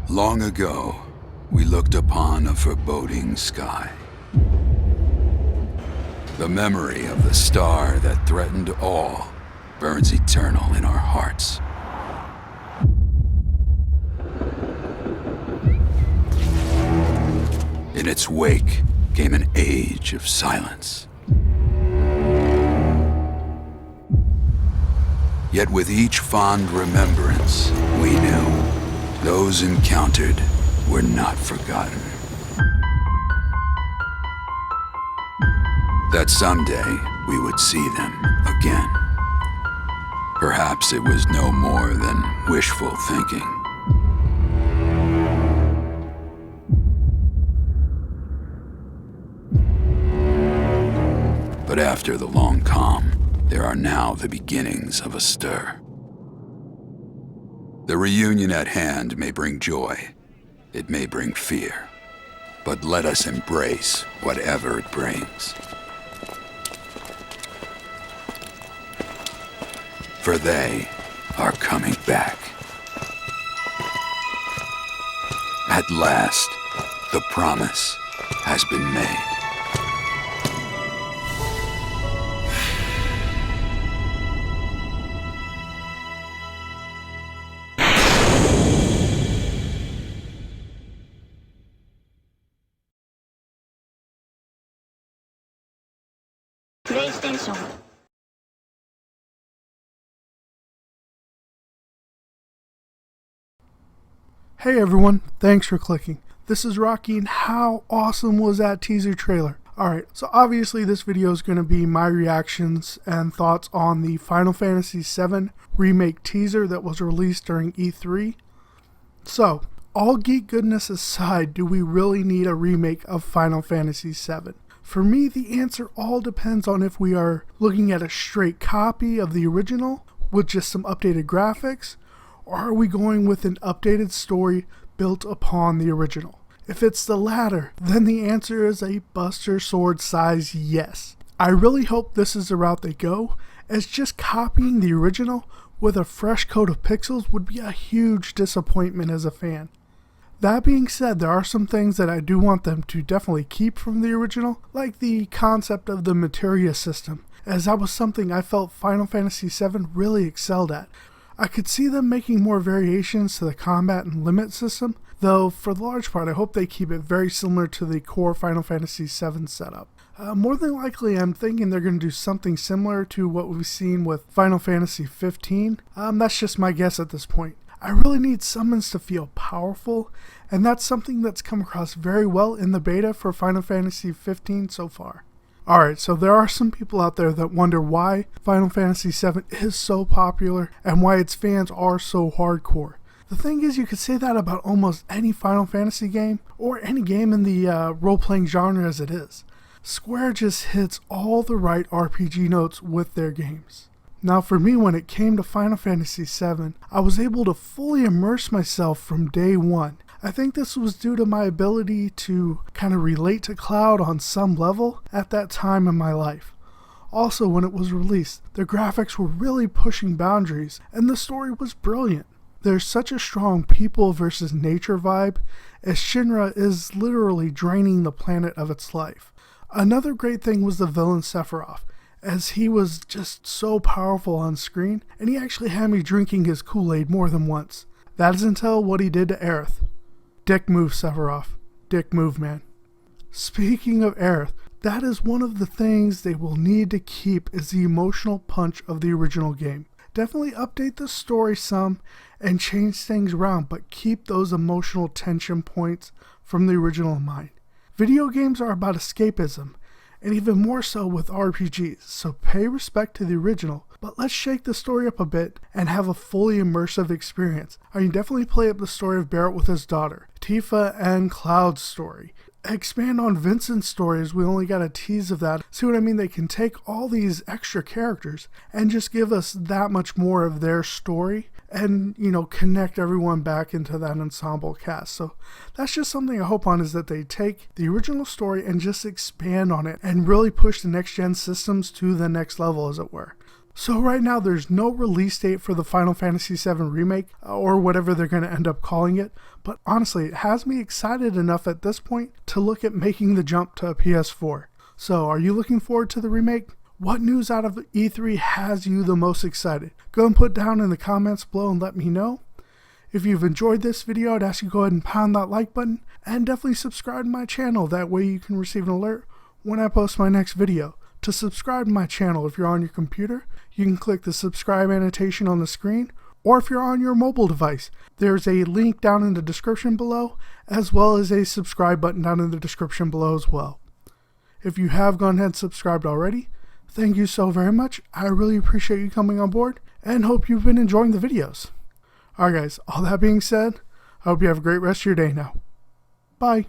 Long ago, we looked upon a foreboding sky. The memory of the star that threatened all burns eternal in our hearts. In its wake came an age of silence. Yet with each fond remembrance, we knew those encountered were not forgotten. That someday we would see them again. Perhaps it was no more than wishful thinking. But after the long calm, there are now the beginnings of a stir. The reunion at hand may bring joy, it may bring fear, but let us embrace whatever it brings. For they are coming back. At last, the promise has been made. PlayStation. Hey everyone, thanks for clicking. This is Rocky, and how awesome was that teaser trailer? Alright, so obviously this video is going to be my reactions and thoughts on the Final Fantasy VII remake teaser that was released during E3. So, all geek goodness aside, do we really need a remake of Final Fantasy VII? For me, the answer all depends on if we are looking at a straight copy of the original with just some updated graphics, or are we going with an updated story built upon the original? If it's the latter, then the answer is a Buster Sword size yes. I really hope this is the route they go, as just copying the original with a fresh coat of pixels would be a huge disappointment as a fan. That being said, there are some things that I do want them to definitely keep from the original, like the concept of the materia system, as that was something I felt Final Fantasy VII really excelled at. I could see them making more variations to the combat and limit system, though for the large part I hope they keep it very similar to the core Final Fantasy VII setup. More than likely I'm thinking they're going to do something similar to what we've seen with Final Fantasy XV. That's just my guess at this point. I really need summons to feel powerful, and that's something that's come across very well in the beta for Final Fantasy XV so far. Alright, so there are some people out there that wonder why Final Fantasy VII is so popular and why its fans are so hardcore. The thing is, you could say that about almost any Final Fantasy game, or any game in the role-playing genre as it is. Square just hits all the right RPG notes with their games. Now for me, when it came to Final Fantasy VII, I was able to fully immerse myself from day one. I think this was due to my ability to kind of relate to Cloud on some level at that time in my life. Also, when it was released, the graphics were really pushing boundaries, and the story was brilliant. There's such a strong people versus nature vibe, as Shinra is literally draining the planet of its life. Another great thing was the villain Sephiroth, as he was just so powerful on screen, and he actually had me drinking his Kool-Aid more than once. That is until what he did to Aerith. Dick move, Sephiroth. Dick move, man. Speaking of Aerith, that is one of the things they will need to keep, is the emotional punch of the original game. Definitely update the story some and change things around, but keep those emotional tension points from the original in mind. Video games are about escapism, and even more so with RPGs, so pay respect to the original, but let's shake the story up a bit and have a fully immersive experience. I mean, definitely play up the story of Barrett with his daughter, Tifa and Cloud's story. Expand on Vincent's story, as we only got a tease of that. See what I mean? They can take all these extra characters and just give us that much more of their story and, connect everyone back into that ensemble cast. So that's just something I hope on, is that they take the original story and just expand on it and really push the next gen systems to the next level, as it were. So right now there's no release date for the Final Fantasy VII Remake, or whatever they're going to end up calling it, but honestly it has me excited enough at this point to look at making the jump to a PS4. So are you looking forward to the remake? What news out of E3 has you the most excited? Go and put down in the comments below and let me know. If you've enjoyed this video, I'd ask you to go ahead and pound that like button and definitely subscribe to my channel. That way you can receive an alert when I post my next video. To subscribe to my channel, if you're on your computer, you can click the subscribe annotation on the screen, or if you're on your mobile device, there's a link down in the description below, as well as a subscribe button down in the description below as well. If you have gone ahead and subscribed already, thank you so very much. I really appreciate you coming on board and hope you've been enjoying the videos. Alright guys, all that being said, I hope you have a great rest of your day now. Bye.